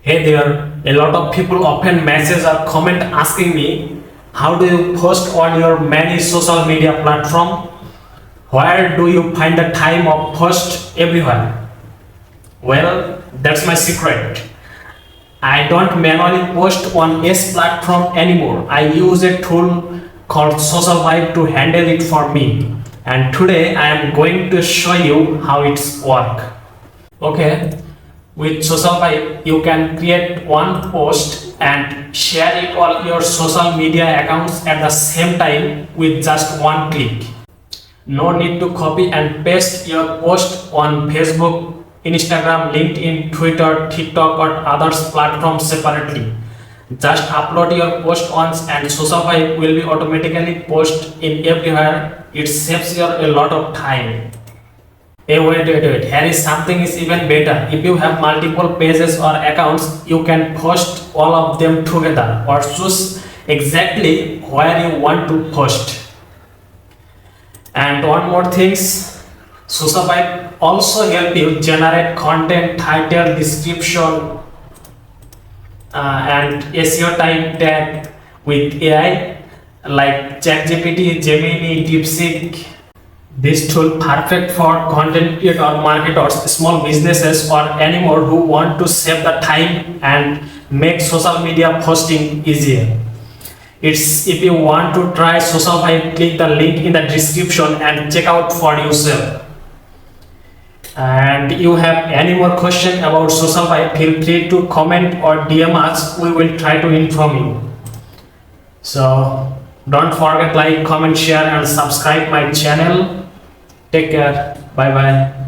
Hey there, a lot of people often message or comment asking me, how do you post on your many social media platform? Where do you find the time of post everywhere? Well, that's my secret. I don't manually post on S platform anymore. I use a tool called SocialVibe to handle it for me. And today I am going to show you how it's work. Okay, with SocialVibe you can create one post and share it on your social media accounts at the same time with just one click. No need to copy and paste your post on Facebook, Instagram, LinkedIn, Twitter, TikTok or others platforms separately. Just upload your post once and SocialVibe will be automatically post in everywhere. It saves you a lot of time. Hey, wait. Here is something is even better. If you have multiple pages or accounts, you can post all of them together or choose exactly where you want to post. And one more things, SocialVibe also help you generate content, title, description, and SEO type tag with AI like ChatGPT, Gemini, DeepSeek. This tool perfect for content creators, marketers, small businesses, or anyone who want to save the time and make social media posting easier. It's if you want to try SocialVibe, click the link in the description and check out for yourself. And you have any more question about SocialVibe, feel free to comment or DM us. We will try to inform you. So don't forget like, comment, share and subscribe my channel. Take care. Bye bye.